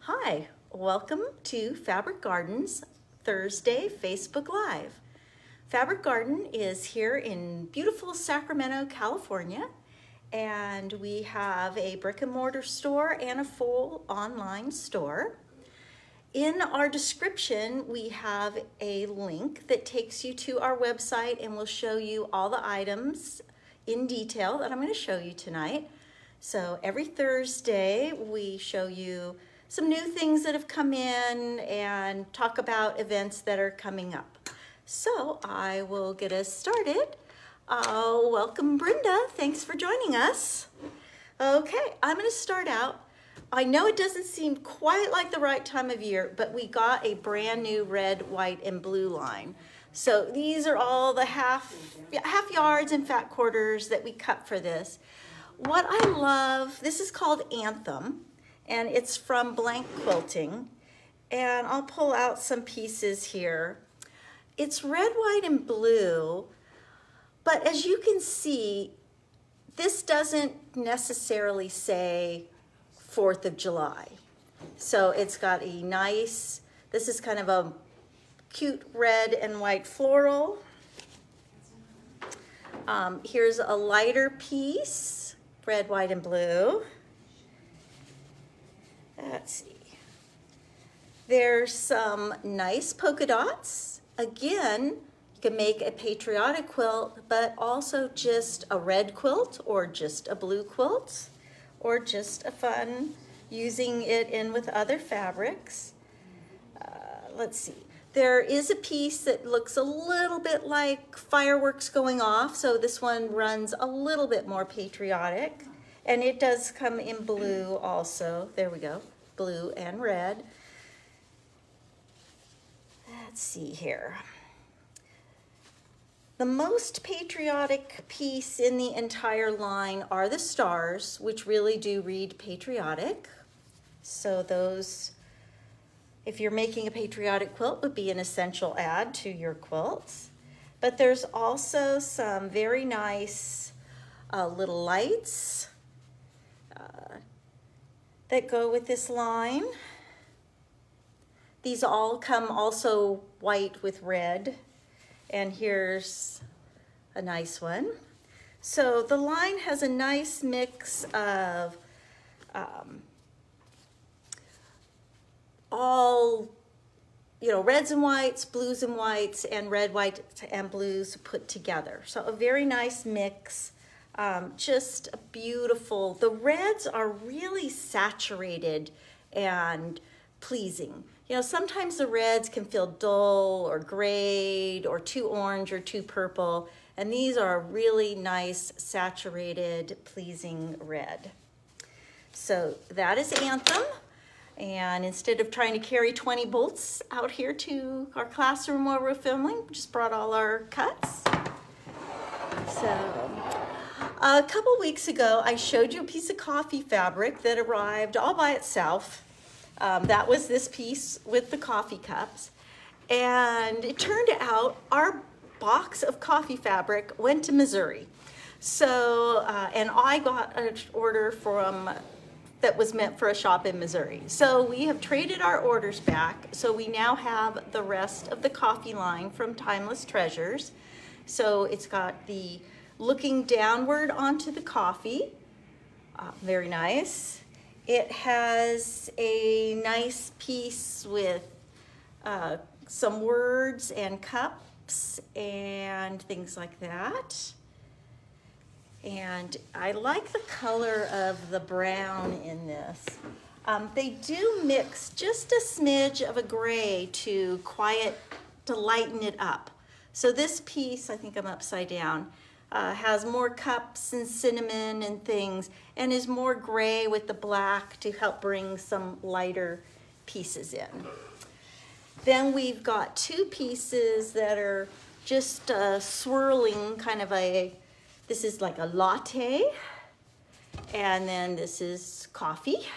Hi, welcome to Fabric Garden's Thursday Facebook Live. Fabric Garden is here in beautiful Sacramento, California, and we have a brick and mortar store and a full online store. In our description, we have a link that takes you to our website and will show you all the items in detail that I'm going to show you tonight. So every Thursday, we show you some new things that have come in and talk about events that are coming up. So I will get us started. Welcome, Brenda. Thanks for joining us. Okay, I'm going to start out. I know it doesn't seem quite like the right time of year, but we got a brand new red, white, and blue line. So these are all the half yards and fat quarters that we cut for this. What I love, this is called Anthem, and it's from Blank Quilting. And I'll pull out some pieces here. It's red, white, and blue, but as you can see, this doesn't necessarily say 4th of July. So it's got a nice, this is kind of a cute red and white floral. Here's a lighter piece, red, white, and blue. Let's see. There's some nice polka dots. Again, you can make a patriotic quilt, but also just a red quilt or just a blue quilt or just a fun using it in with other fabrics. Let's see. There is a piece that looks a little bit like fireworks going off, so this one runs a little bit more patriotic. And it does come in blue also. There we go, blue and red. Let's see here. The most patriotic piece in the entire line are the stars, which really do read patriotic. So those, if you're making a patriotic quilt, would be an essential add to your quilts. But there's also some very nice little lights that go with this line. These all come also white with red, and here's a nice one. So the line has a nice mix of all, reds and whites, blues and whites, and red, white, and blues put together. So a very nice mix. Just beautiful. The reds are really saturated and pleasing. Sometimes the reds can feel dull or grayed or too orange or too purple, and these are a really nice, saturated, pleasing red. So that is Anthem, and instead of trying to carry 20 bolts out here to our classroom while we're filming, we just brought all our cuts. So a couple weeks ago, I showed you a piece of coffee fabric that arrived all by itself. That was this piece with the coffee cups. And it turned out our box of coffee fabric went to Missouri. So, and I got an order from that was meant for a shop in Missouri. So we have traded our orders back. So we now have the rest of the coffee line from Timeless Treasures. So it's got the looking downward onto the coffee, very nice. It has a nice piece with some words and cups and things like that. And I like the color of the brown in this. They do mix just a smidge of a gray to lighten it up. So this piece, I think I'm upside down, has more cups and cinnamon and things, and is more gray with the black to help bring some lighter pieces in. Then we've got two pieces that are just swirling, kind of this is like a latte, and then this is coffee.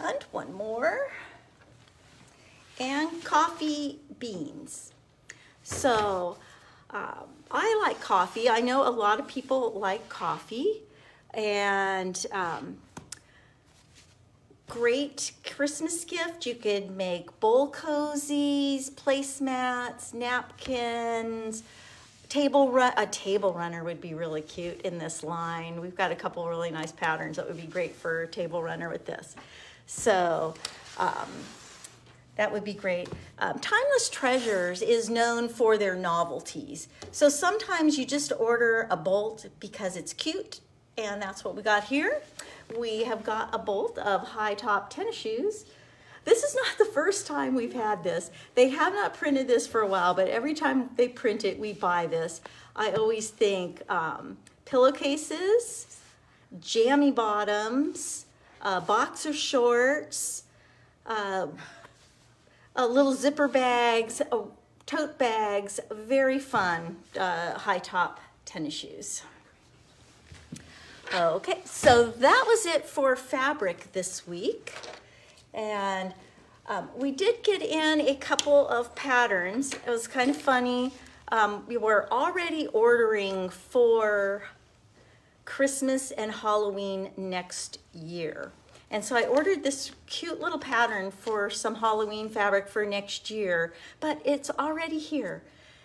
And one more, and coffee beans. So I like coffee. I know a lot of people like coffee, and great Christmas gift. You could make bowl cozies, placemats, napkins, a table runner would be really cute in this line. We've got a couple really nice patterns that would be great for a table runner with this. So that would be great. Timeless Treasures is known for their novelties. So sometimes you just order a bolt because it's cute, and that's what we got here. We have got a bolt of high top tennis shoes. This is not the first time we've had this. They have not printed this for a while, but every time they print it, we buy this. I always think pillowcases, jammy bottoms, boxer shorts, little zipper bags, tote bags, very fun high top tennis shoes. Okay, so that was it for fabric this week. And we did get in a couple of patterns. It was kind of funny. We were already ordering for Christmas and Halloween next year. And so I ordered this cute little pattern for some Halloween fabric for next year, but it's already here.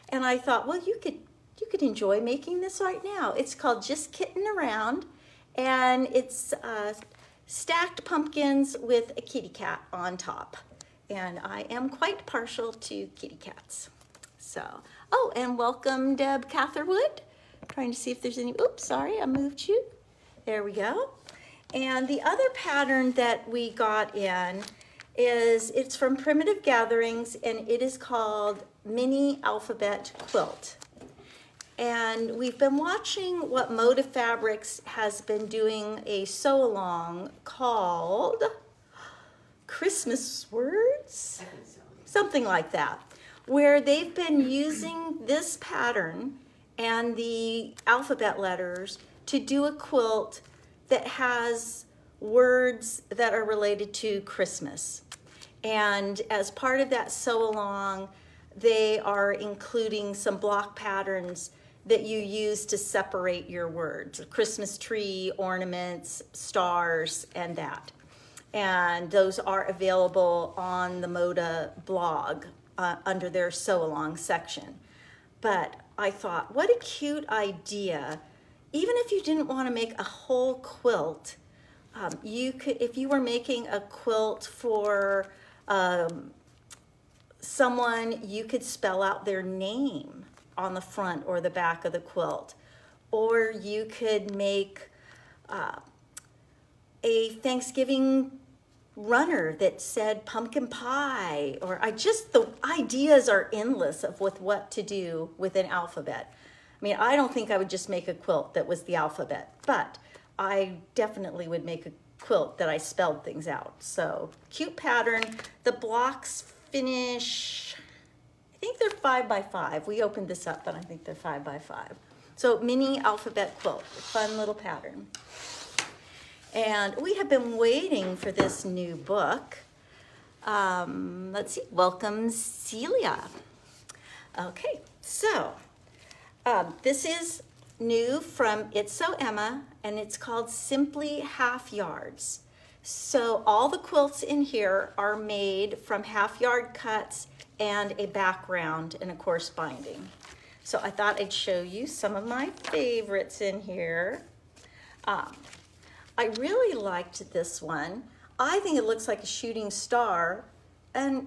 And I thought, well, you could enjoy making this right now. It's called Just Kitten Around, and it's stacked pumpkins with a kitty cat on top. And I am quite partial to kitty cats. So, oh, and welcome Deb Catherwood. Trying to see if there's any, oops, sorry, I moved you. There we go. And the other pattern that we got in it's from Primitive Gatherings, and it is called Mini Alphabet Quilt. And we've been watching what Moda Fabrics has been doing a sew-along called Christmas Words? Something like that, where they've been using this pattern and the alphabet letters to do a quilt that has words that are related to Christmas. And as part of that sew-along, they are including some block patterns that you use to separate your words. A Christmas tree, ornaments, stars, and that. And those are available on the Moda blog under their sew-along section. But I thought, what a cute idea. Even if you didn't want to make a whole quilt, you could, if you were making a quilt for someone, you could spell out their name on the front or the back of the quilt. Or you could make a Thanksgiving runner that said pumpkin pie, or the ideas are endless of what to do with an alphabet. I mean, I don't think I would just make a quilt that was the alphabet, but I definitely would make a quilt that I spelled things out. So cute pattern. The blocks finish, I think they're 5 by 5. We opened this up, but I think they're 5 by 5. So mini alphabet quilt, fun little pattern. And we have been waiting for this new book. Let's see, welcome Celia. Okay, so this is new from It's So Emma, and it's called Simply Half Yards. So all the quilts in here are made from half-yard cuts and a background and of course binding. So I thought I'd show you some of my favorites in here. I really liked this one. I think it looks like a shooting star, and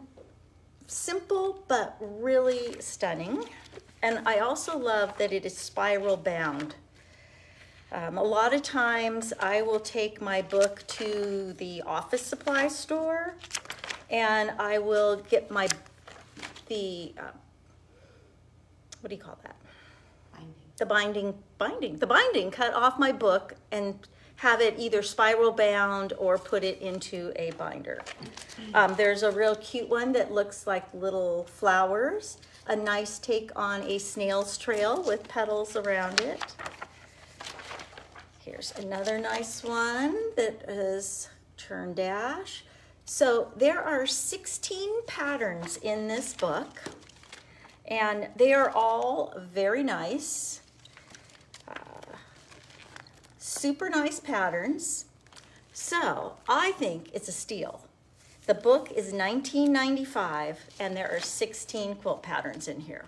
simple but really stunning. And I also love that it is spiral bound. A lot of times I will take my book to the office supply store, and I will get what do you call that? Binding. The binding cut off my book and have it either spiral bound or put it into a binder. There's a real cute one that looks like little flowers. A nice take on a snail's trail with petals around it. Here's another nice one that is turn dash. So there are 16 patterns in this book, and they are all very nice. Super nice patterns. So I think it's a steal. The book is $19.95 and there are 16 quilt patterns in here.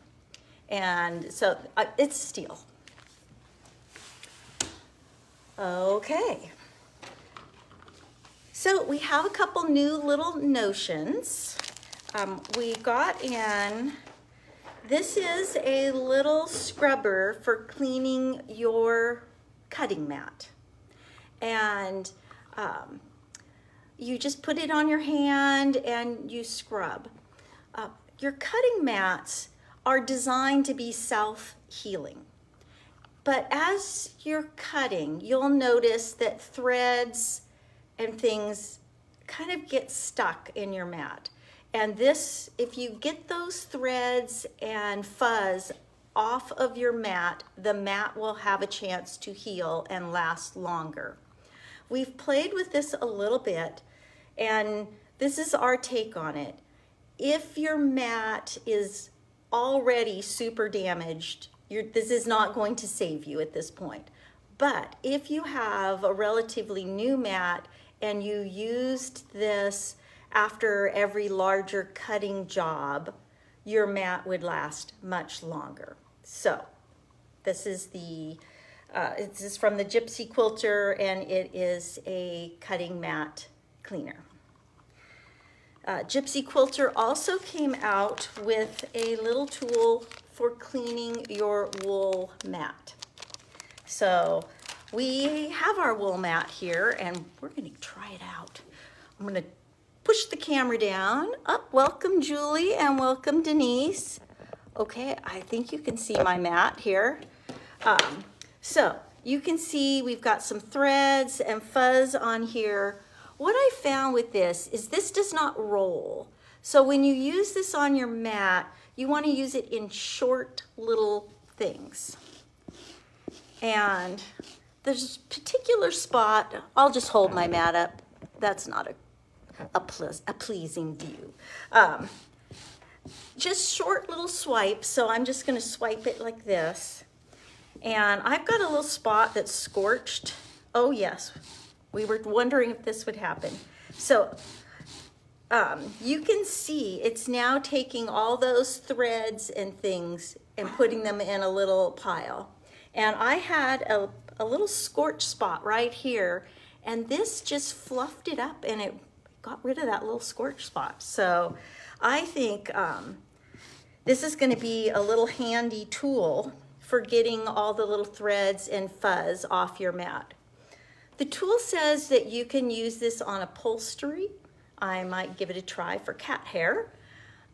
And so it's a steal. Okay. So we have a couple new little notions. We got in, this is a little scrubber for cleaning your cutting mat. And you just put it on your hand and you scrub. Your cutting mats are designed to be self-healing. But as you're cutting, you'll notice that threads and things kind of get stuck in your mat. And this, if you get those threads and fuzz off of your mat, the mat will have a chance to heal and last longer. We've played with this a little bit, and this is our take on it. If your mat is already super damaged, this is not going to save you at this point. But if you have a relatively new mat and you used this after every larger cutting job, your mat would last much longer. So this is from the Gypsy Quilter, and it is a cutting mat cleaner. Gypsy Quilter also came out with a little tool for cleaning your wool mat. So we have our wool mat here, and we're going to try it out. I'm going to push the camera down. Welcome Julie and welcome Denise. Okay, I think you can see my mat here. So you can see we've got some threads and fuzz on here. What I found with this is this does not roll. So when you use this on your mat, you want to use it in short little things. And there's a particular spot, I'll just hold my mat up. That's not a pleasing view. Just short little swipes, so I'm just going to swipe it like this. And I've got a little spot that's scorched. Oh yes, we were wondering if this would happen. So you can see it's now taking all those threads and things and putting them in a little pile. And I had a little scorch spot right here, and this just fluffed it up and it got rid of that little scorch spot. So I think this is going to be a little handy tool for getting all the little threads and fuzz off your mat. The tool says that you can use this on upholstery. I might give it a try for cat hair.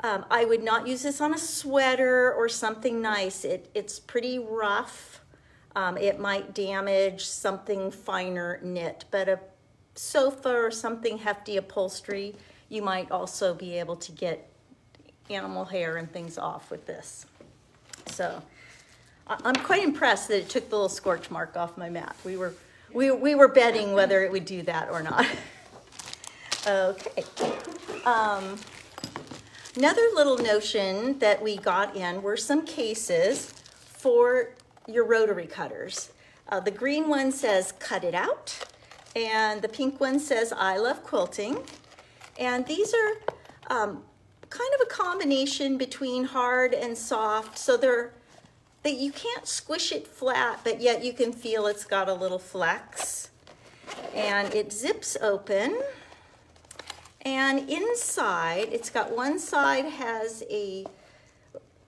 I would not use this on a sweater or something nice. It's pretty rough. It might damage something finer knit, but a sofa or something hefty upholstery, you might also be able to get animal hair and things off with this. So I'm quite impressed that it took the little scorch mark off my mat. We were betting whether it would do that or not. Okay. Another little notion that we got in were some cases for your rotary cutters. The green one says cut it out, and the pink one says I love quilting. And these are kind of a combination between hard and soft, so that you can't squish it flat, but yet you can feel it's got a little flex. And it zips open. And inside, it's got one side has a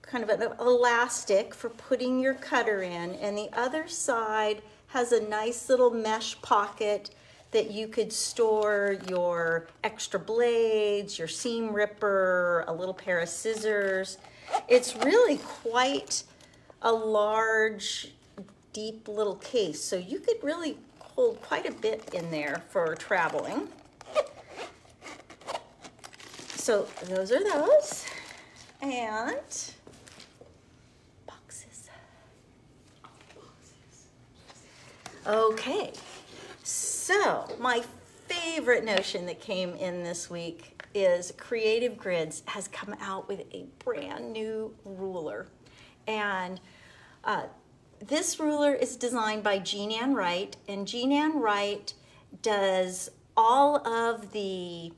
kind of an elastic for putting your cutter in, and the other side has a nice little mesh pocket that you could store your extra blades, your seam ripper, a little pair of scissors. It's really quite a large, deep little case, so you could really hold quite a bit in there for traveling. So those are those, and boxes. Okay, so my favorite notion that came in this week is Creative Grids has come out with a brand new ruler. And this ruler is designed by Jean Ann Wright, and Jean Ann Wright does all of the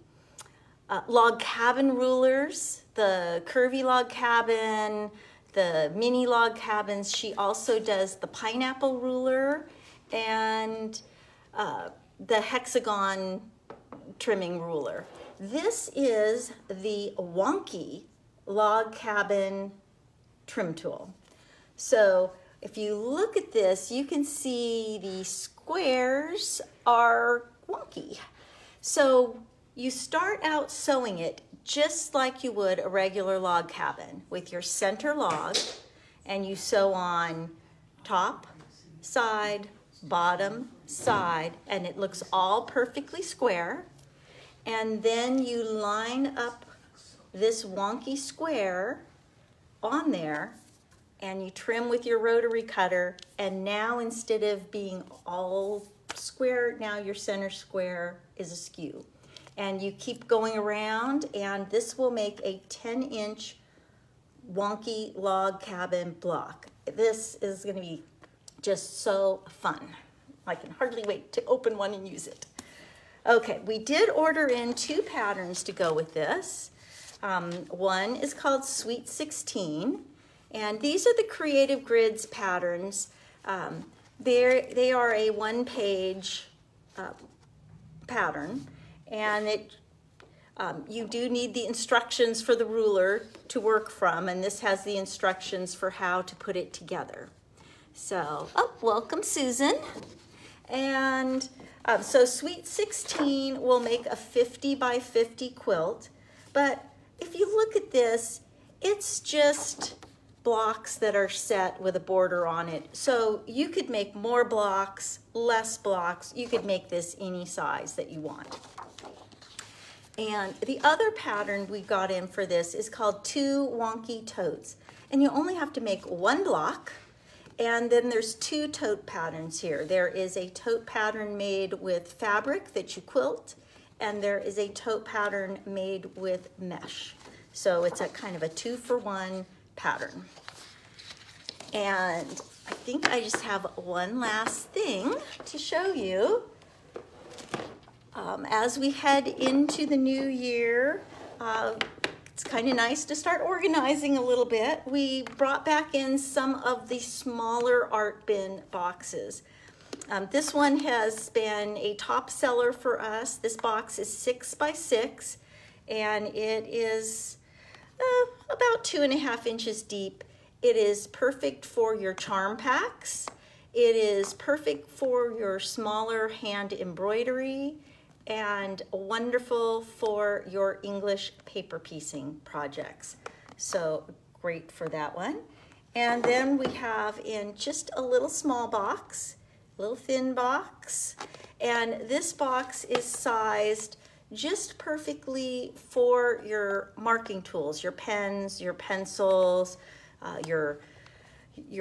log cabin rulers, the curvy log cabin, the mini log cabins. She also does the pineapple ruler and the hexagon trimming ruler. This is the wonky log cabin trim tool. So if you look at this, you can see the squares are wonky. So you start out sewing it just like you would a regular log cabin with your center log, and you sew on top, side, bottom, side, and it looks all perfectly square. And then you line up this wonky square on there and you trim with your rotary cutter, and now instead of being all square, now your center square is askew. And you keep going around, and this will make a 10-inch wonky log cabin block. This is going to be just so fun. I can hardly wait to open one and use it. Okay, we did order in 2 patterns to go with this. One is called Sweet 16, and these are the Creative Grids patterns. They are a 1-page pattern, and you do need the instructions for the ruler to work from, and this has the instructions for how to put it together. So, welcome Susan. And so Sweet 16 will make a 50 by 50 quilt, but if you look at this, it's just blocks that are set with a border on it. So you could make more blocks, less blocks. You could make this any size that you want. And the other pattern we got in for this is called 2 Wonky Totes. And you only have to make 1 block. And then there's 2 tote patterns here. There is a tote pattern made with fabric that you quilt, and there is a tote pattern made with mesh. So it's a kind of a 2-for-1 pattern. And I think I just have one last thing to show you. As we head into the new year, it's kind of nice to start organizing a little bit. We brought back in some of the smaller art bin boxes. This one has been a top seller for us. This box is 6 by 6, and it is about 2.5 inches deep. It is perfect for your charm packs. It is perfect for your smaller hand embroidery, and wonderful for your English paper piecing projects. So great for that one. And then we have in just a little small box, little thin box, and this box is sized just perfectly for your marking tools, your pens, your pencils, your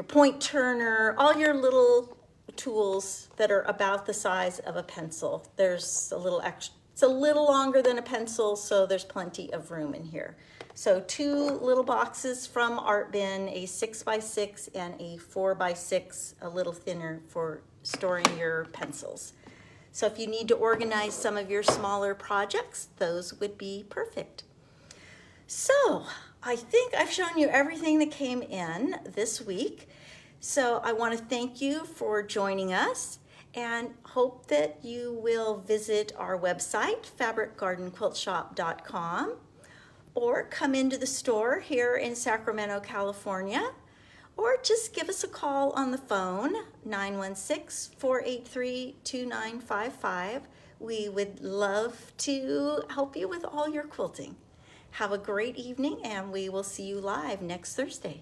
point turner, all your little tools that are about the size of a pencil. There's a little extra, it's a little longer than a pencil, so there's plenty of room in here. So 2 little boxes from Art Bin, a 6 by 6 and a 4 by 6, a little thinner for storing your pencils. So if you need to organize some of your smaller projects, those would be perfect. So I think I've shown you everything that came in this week. So I want to thank you for joining us and hope that you will visit our website, fabricgardenquiltshop.com, or come into the store here in Sacramento, California, or just give us a call on the phone, 916-483-2955. We would love to help you with all your quilting. Have a great evening, and we will see you live next Thursday.